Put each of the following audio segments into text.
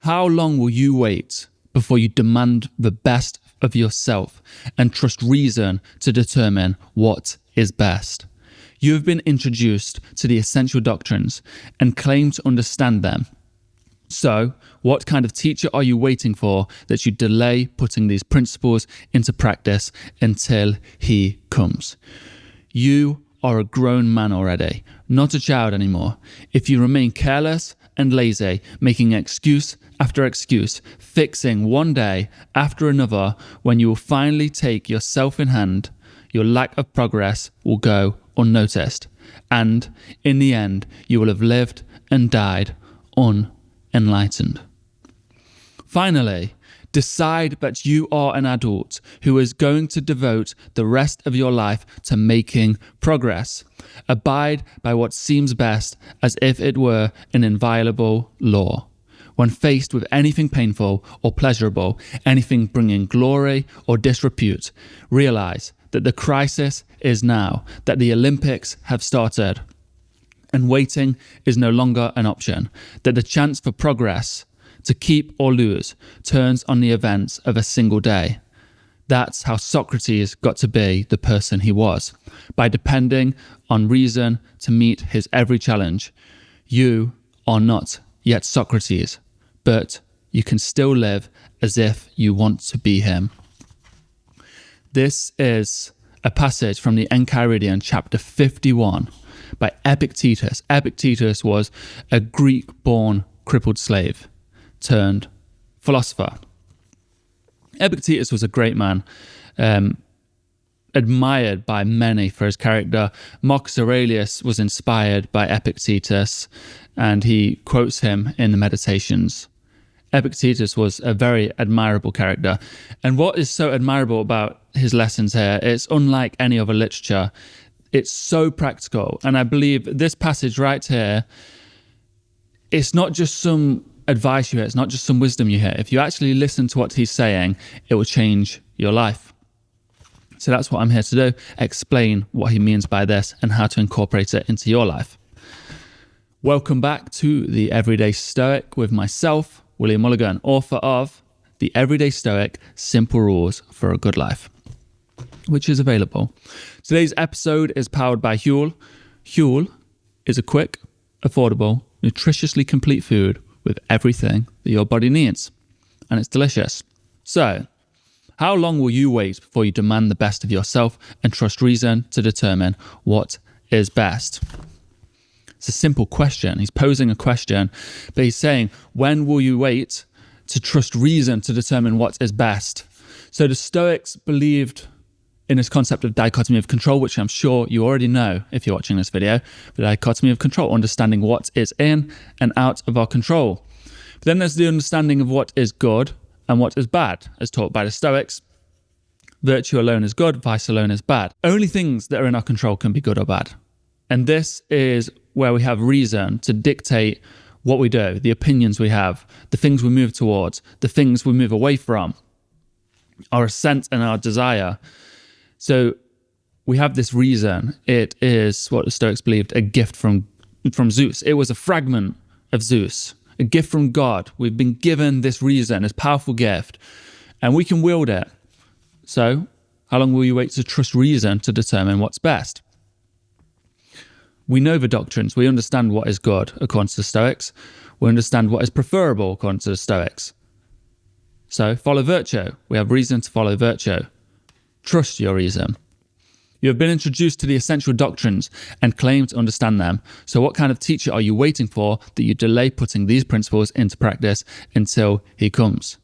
How long will you wait before you demand the best of yourself and trust reason to determine what is best? You have been introduced to the essential doctrines and claim to understand them. So, what kind of teacher are you waiting for that you delay putting these principles into practice until he comes? You are a grown man already, not a child anymore. If you remain careless and lazy, making excuse after excuse, fixing one day after another, when you will finally take yourself in hand, your lack of progress will go unnoticed. And in the end, you will have lived and died unenlightened. Finally, decide that you are an adult who is going to devote the rest of your life to making progress. Abide by what seems best as if it were an inviolable law. When faced with anything painful or pleasurable, anything bringing glory or disrepute, realize that the crisis is now, that the Olympics have started, and waiting is no longer an option, that the chance for progress, to keep or lose, turns on the events of a single day. That's how Socrates got to be the person he was, by depending on reason to meet his every challenge. You are not yet Socrates, but you can still live as if you want to be him. This is a passage from the Enchiridion, chapter 51, by Epictetus. Epictetus was a Greek-born crippled slave turned philosopher. Epictetus was a great man, admired by many for his character. Marcus Aurelius was inspired by Epictetus, and he quotes him in the Meditations. Epictetus was a very admirable character. And what is so admirable about his lessons here, it's unlike any other literature. It's so practical. And I believe this passage right here, it's not just some advice you hear, it's not just some wisdom you hear. If you actually listen to what he's saying, it will change your life. So that's what I'm here to do, explain what he means by this and how to incorporate it into your life. Welcome back to The Everyday Stoic with myself, William Mulligan, author of The Everyday Stoic, Simple Rules for a Good Life, which is available. Today's episode is powered by Huel. Huel is a quick, affordable, nutritiously complete food with everything that your body needs, and it's delicious. So, how long will you wait before you demand the best of yourself and trust reason to determine what is best? It's a simple question. He's posing a question, but he's saying, when will you wait to trust reason to determine what is best? So the Stoics believed in this concept of dichotomy of control, which I'm sure you already know if you're watching this video, the dichotomy of control, understanding what is in and out of our control. But then there's the understanding of what is good and what is bad, as taught by the Stoics. Virtue alone is good, vice alone is bad. Only things that are in our control can be good or bad. And this is where we have reason to dictate what we do, the opinions we have, the things we move towards, the things we move away from, our assent and our desire. So we have this reason. It is what the Stoics believed, a gift from Zeus. It was a fragment of Zeus, a gift from God. We've been given this reason, this powerful gift, and we can wield it. So how long will you wait to trust reason to determine what's best? We know the doctrines. We understand what is good, according to the Stoics. We understand what is preferable, according to the Stoics. So follow virtue. We have reason to follow virtue. Trust your reason. You have been introduced to the essential doctrines and claim to understand them. So what kind of teacher are you waiting for that you delay putting these principles into practice until he comes?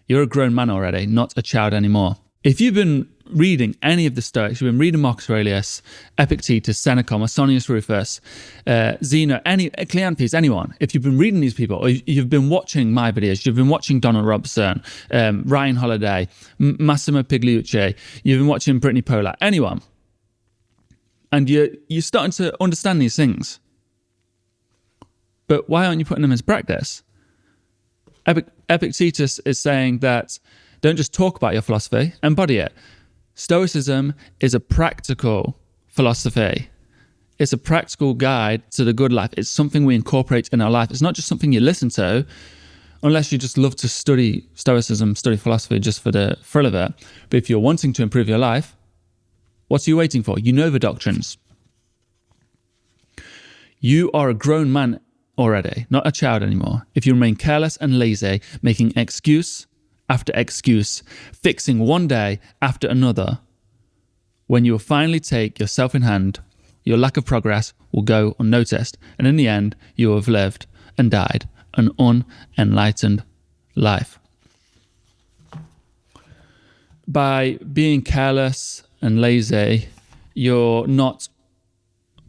You're a grown man already, not a child anymore. If you've been reading any of the Stoics, you've been reading Marcus Aurelius, Epictetus, Seneca, Masonius Rufus, Zeno, Cleanthes, anyone, if you've been reading these people, or you've been watching my videos, you've been watching Donald Robertson, Ryan Holiday, Massimo Pigliucci, you've been watching Brittany Pollack, anyone, and you're starting to understand these things, but why aren't you putting them into practice? Epictetus is saying that don't just talk about your philosophy, embody it. Stoicism is a practical philosophy. It's a practical guide to the good life. It's something we incorporate in our life. It's not just something you listen to unless you just love to study Stoicism, study philosophy just for the thrill of it. But if you're wanting to improve your life, what are you waiting for? You know the doctrines. You are a grown man already, not a child anymore. If you remain careless and lazy, making excuse after excuse, fixing one day after another, when you will finally take yourself in hand, your lack of progress will go unnoticed, and in the end, you will have lived and died an unenlightened life. By being careless and lazy, you're not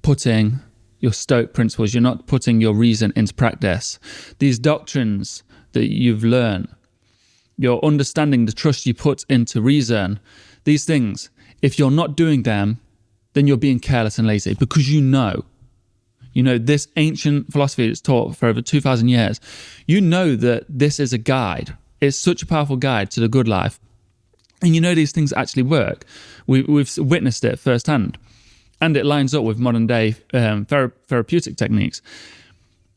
putting your Stoic principles, you're not putting your reason into practice. These doctrines that you've learned, your understanding, the trust you put into reason, these things, if you're not doing them, then you're being careless and lazy, because you know this ancient philosophy that's taught for over 2,000 years, you know that this is a guide. It's such a powerful guide to the good life. And you know these things actually work. We've witnessed it firsthand. And it lines up with modern day therapeutic techniques.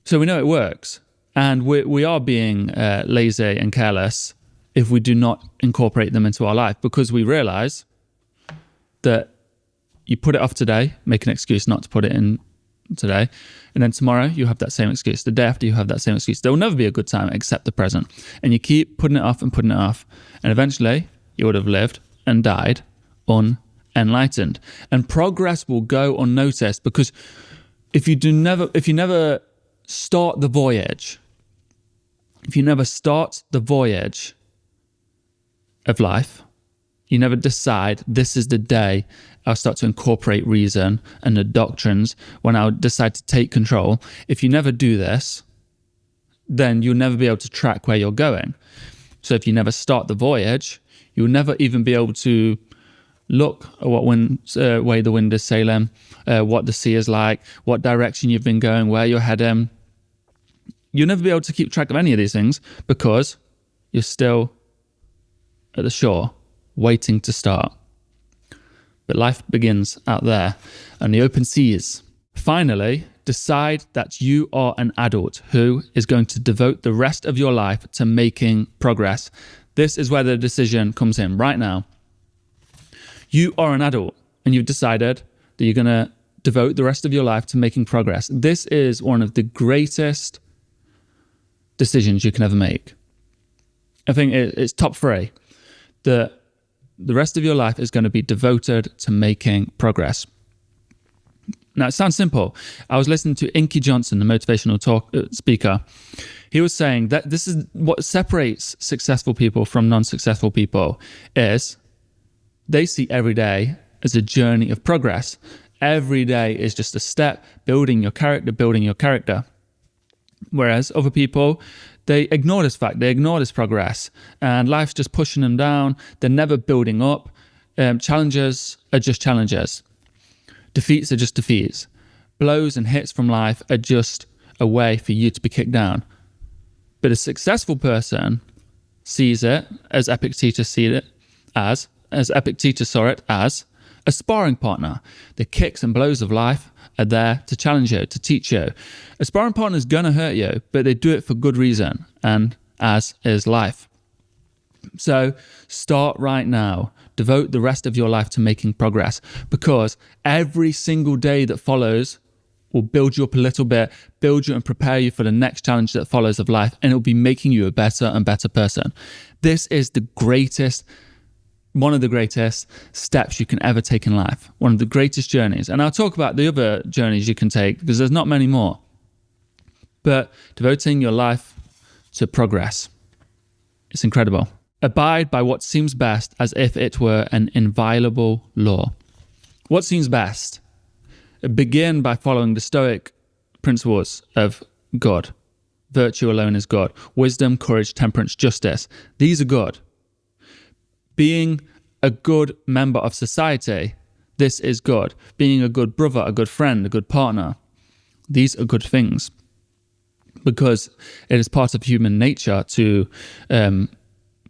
So we know it works. And we are being lazy and careless if we do not incorporate them into our life, because we realize that you put it off today, make an excuse not to put it in today, and then tomorrow you have that same excuse. The day after you have that same excuse. There will never be a good time except the present. And you keep putting it off and putting it off. And eventually you would have lived and died unenlightened. And progress will go unnoticed, because if you never start the voyage, of life, you never decide, this is the day I'll start to incorporate reason and the doctrines, when I'll decide to take control. If you never do this, then you'll never be able to track where you're going. So if you never start the voyage, you'll never even be able to look at what way the wind is sailing, what the sea is like, what direction you've been going, where you're heading. You'll never be able to keep track of any of these things, because you're still at the shore, waiting to start. But life begins out there on the open seas. Finally, decide that you are an adult who is going to devote the rest of your life to making progress. This is where the decision comes in right now. You are an adult and you've decided that you're going to devote the rest of your life to making progress. This is one of the greatest decisions you can ever make. I think it's top 3. The rest of your life is going to be devoted to making progress. Now, it sounds simple. I was listening to Inky Johnson, the motivational speaker. He was saying that this is what separates successful people from non-successful people, is they see every day as a journey of progress. Every day is just a step, building your character. Whereas other people, they ignore this fact, they ignore this progress, and life's just pushing them down. They're never building up. Challenges are just challenges. Defeats are just defeats. Blows and hits from life are just a way for you to be kicked down. But a successful person sees it, as Epictetus saw it as a sparring partner. The kicks and blows of life are there to challenge you, to teach you. A sparring partner is going to hurt you, but they do it for good reason, and as is life. So start right now. Devote the rest of your life to making progress, because every single day that follows will build you up a little bit, build you and prepare you for the next challenge that follows of life, and it will be making you a better and better person. This is one of the greatest steps you can ever take in life. One of the greatest journeys. And I'll talk about the other journeys you can take, because there's not many more. But devoting your life to progress, it's incredible. Abide by what seems best as if it were an inviolable law. What seems best? Begin by following the Stoic principles of good. Virtue alone is good. Wisdom, courage, temperance, justice. These are good. Being a good member of society, this is good. Being a good brother, a good friend, a good partner, these are good things. Because it is part of human nature to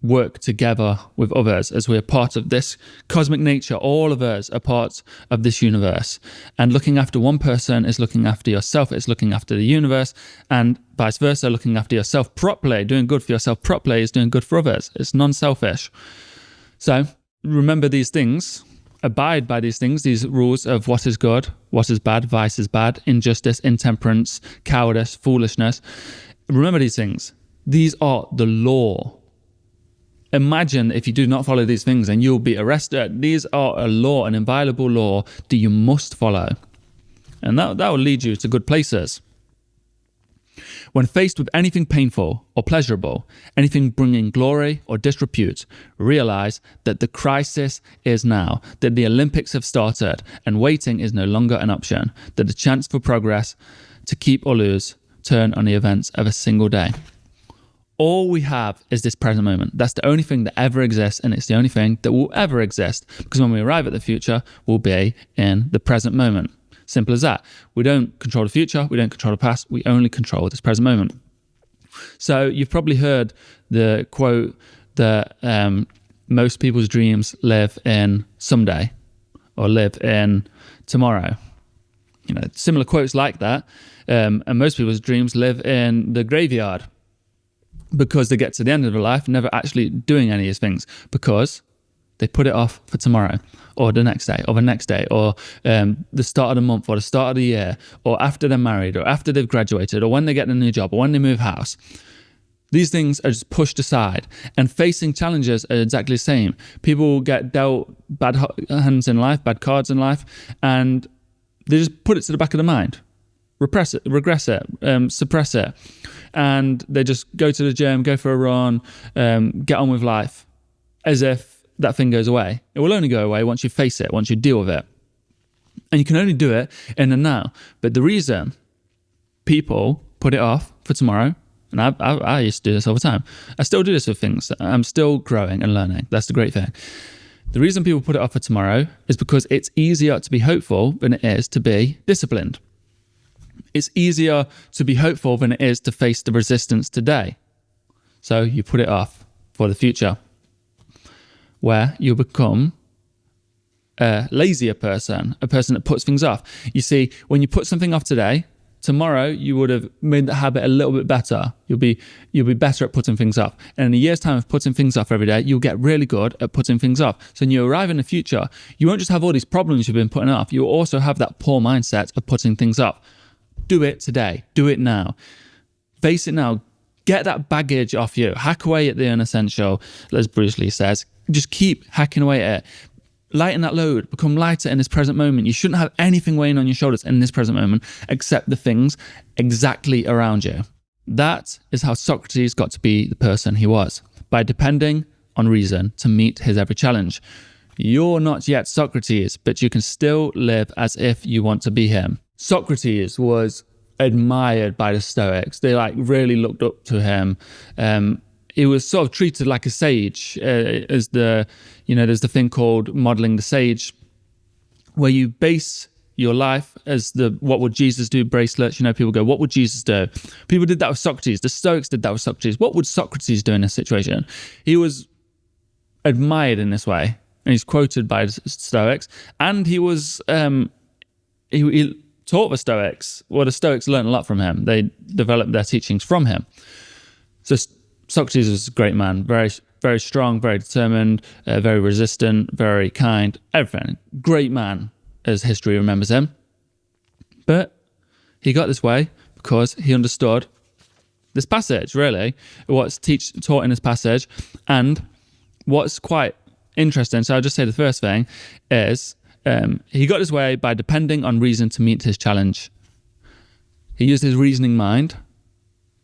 work together with others, as we're part of this cosmic nature. All of us are part of this universe, and looking after one person is looking after yourself, it's looking after the universe, and vice versa. Looking after yourself properly, doing good for yourself properly, is doing good for others. It's non-selfish. So remember these things, abide by these things, these rules of what is good, what is bad, vice is bad, injustice, intemperance, cowardice, foolishness. Remember these things. These are the law. Imagine if you do not follow these things and you'll be arrested. These are a law, an inviolable law that you must follow. And that will lead you to good places. When faced with anything painful or pleasurable, anything bringing glory or disrepute, realize that the crisis is now, that the Olympics have started and waiting is no longer an option, that the chance for progress to keep or lose turn on the events of a single day. All we have is this present moment. That's the only thing that ever exists, and it's the only thing that will ever exist, because when we arrive at the future, we'll be in the present moment. Simple as that. We don't control the future, we don't control the past, we only control this present moment. So you've probably heard the quote that most people's dreams live in someday or live in tomorrow. You know, similar quotes like that. And most people's dreams live in the graveyard, because they get to the end of their life never actually doing any of these things, because they put it off for tomorrow or the next day or the next day or the start of the month or the start of the year, or after they're married or after they've graduated or when they get a new job or when they move house. These things are just pushed aside, and facing challenges are exactly the same. People get dealt bad hands in life, bad cards in life, and they just put it to the back of the mind, repress it, regress it, suppress it. And they just go to the gym, go for a run, get on with life as if that thing goes away. It will only go away once you face it, once you deal with it. And you can only do it in the now. But the reason people put it off for tomorrow, and I used to do this all the time. I still do this with things. I'm still growing and learning. That's the great thing. The reason people put it off for tomorrow is because it's easier to be hopeful than it is to be disciplined. It's easier to be hopeful than it is to face the resistance today. So you put it off for the future, where you'll become a lazier person, a person that puts things off. You see, when you put something off today, tomorrow you would have made the habit a little bit better. You'll be better at putting things off. And in a year's time of putting things off every day, you'll get really good at putting things off. So when you arrive in the future, you won't just have all these problems you've been putting off. You'll also have that poor mindset of putting things off. Do it today. Do it now. Face it now. Get that baggage off you. Hack away at the unessential, as Bruce Lee says. Just keep hacking away at it. Lighten that load. Become lighter in this present moment. You shouldn't have anything weighing on your shoulders in this present moment except the things exactly around you. That is how Socrates got to be the person he was, by depending on reason to meet his every challenge. You're not yet Socrates, but you can still live as if you want to be him. Socrates was admired by the Stoics. They really looked up to him. He was sort of treated like a sage, as there's the thing called modeling the sage, where you base your life as the what would Jesus do bracelets. People go, what would Jesus do? People did that with Socrates. The Stoics did that with Socrates. What would Socrates do in this situation? He was admired in this way, and he's quoted by the Stoics, and he was he taught the Stoics. Well, the Stoics learned a lot from him. They developed their teachings from him. So Socrates was a great man, very, very strong, very determined, very resistant, very kind, everything. Great man, as history remembers him. But he got this way because he understood this passage, really, what's taught in this passage. And what's quite interesting, so I'll just say the first thing, is he got his way by depending on reason to meet his challenge. He used his reasoning mind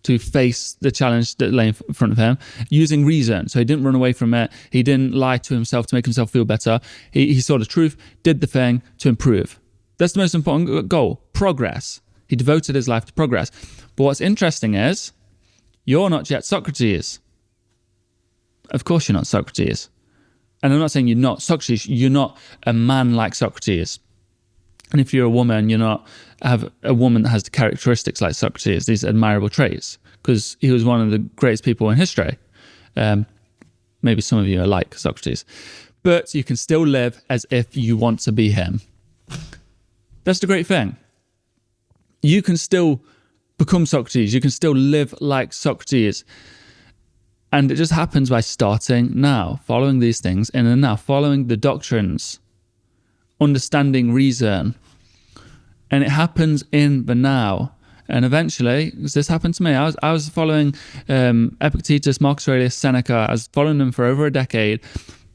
to face the challenge that lay in front of him, using reason. So he didn't run away from it. He didn't lie to himself to make himself feel better. He saw the truth, did the thing to improve. That's the most important goal, progress. He devoted his life to progress. But what's interesting is, you're not yet Socrates. Of course you're not Socrates. And I'm not saying you're not Socrates, you're not a man like Socrates. And if you're a woman, you're not have a woman that has the characteristics like Socrates, these admirable traits, because he was one of the greatest people in history. maybe some of you are like Socrates, but you can still live as if you want to be him. That's the great thing. You can still become Socrates. You can still live like Socrates. And it just happens by starting now, following these things in the now, following the doctrines, understanding reason. And it happens in the now. And eventually, because this happened to me, I was following Epictetus, Marcus Aurelius, Seneca. I was following them for over a decade,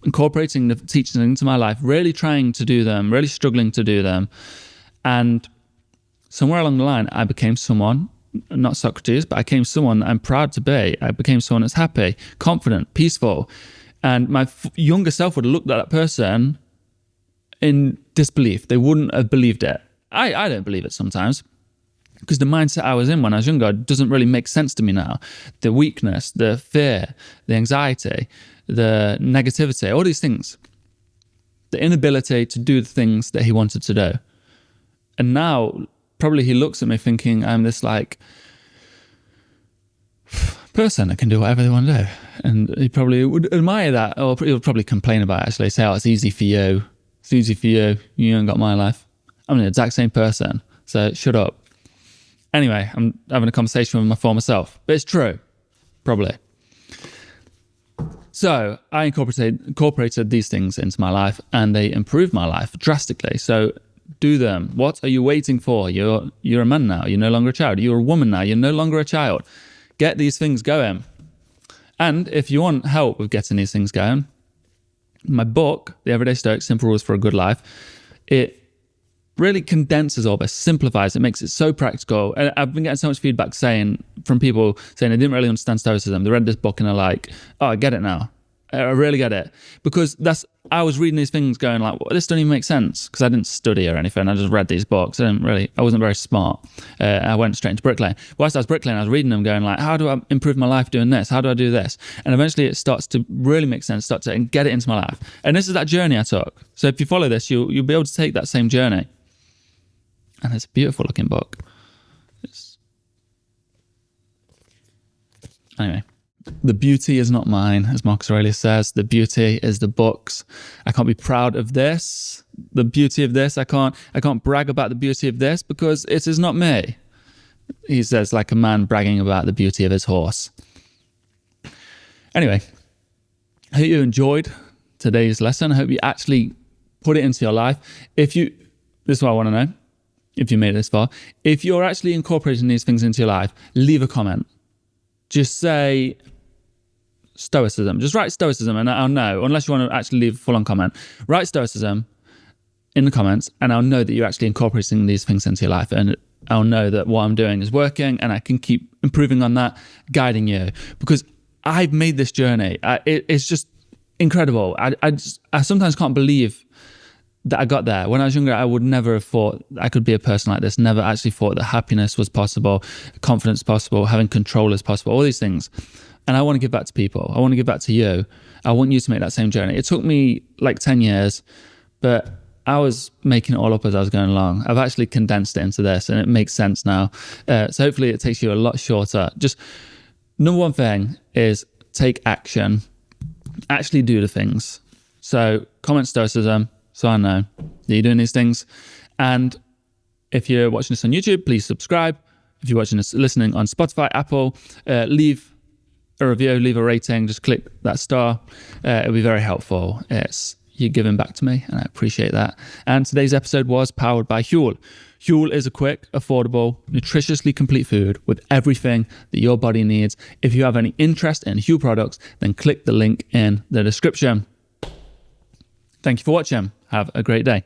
incorporating the teachings into my life, really trying to do them, really struggling to do them. And somewhere along the line, I became someone, not Socrates, but I became someone I'm proud to be. I became someone that's happy, confident, peaceful. And my younger self would have looked at that person in disbelief. They wouldn't have believed it. I don't believe it sometimes, because the mindset I was in when I was younger doesn't really make sense to me now. The weakness, the fear, the anxiety, the negativity, all these things. The inability to do the things that he wanted to do. And now, probably he looks at me thinking I'm this like person that can do whatever they want to do. And he probably would admire that, or he would probably complain about it, actually, say, oh, it's easy for you. It's easy for you. You ain't got my life. I'm the exact same person. So shut up. Anyway, I'm having a conversation with my former self, but it's true, probably. So I incorporated these things into my life, and they improved my life drastically. So do them. What are you waiting for? You're a man now. You're no longer a child. You're a woman now. You're no longer a child. Get these things going. And if you want help with getting these things going, my book, The Everyday Stoic, Simple Rules for a Good Life, it really condenses all this, simplifies it, makes it so practical. And I've been getting so much feedback from people saying they didn't really understand Stoicism. They read this book and they're like, oh, I get it now. I really get it. Because I was reading these things going like, well, this doesn't even make sense, because I didn't study or anything. I just read these books. I wasn't very smart. I went straight into bricklaying. Whilst I was bricklaying, I was reading them going like, how do I improve my life doing this? How do I do this? And eventually it starts to really make sense, and get it into my life. And this is that journey I took. So if you follow this, you'll be able to take that same journey. And it's a beautiful looking book. Anyway, the beauty is not mine, as Marcus Aurelius says. The beauty is the book's. I can't be proud of this. The beauty of this, I can't brag about the beauty of this, because it is not me. He says, like a man bragging about the beauty of his horse. Anyway, I hope you enjoyed today's lesson. I hope you actually put it into your life. This is what I want to know. If you made it this far, if you're actually incorporating these things into your life, leave a comment. Just say Stoicism. Just write Stoicism and I'll know, unless you want to actually leave a full-on comment. Write Stoicism in the comments and I'll know that you're actually incorporating these things into your life, and I'll know that what I'm doing is working, and I can keep improving on that, guiding you, because I've made this journey. It's just incredible. I sometimes can't believe that I got there. When I was younger, I would never have thought I could be a person like this. Never actually thought that happiness was possible, confidence possible, having control is possible, all these things. And I want to give back to people. I want to give back to you. I want you to make that same journey. It took me like 10 years, but I was making it all up as I was going along. I've actually condensed it into this, and it makes sense now. So hopefully it takes you a lot shorter. Just number one thing is take action. Actually do the things. So comment Stoicism, so I know that you're doing these things. And if you're watching this on YouTube, please subscribe. If you're watching this, listening on Spotify, Apple, leave a review, leave a rating, just click that star. It'll be very helpful. It's you giving back to me, and I appreciate that. And today's episode was powered by Huel. Huel is a quick, affordable, nutritiously complete food with everything that your body needs. If you have any interest in Huel products, then click the link in the description. Thank you for watching. Have a great day.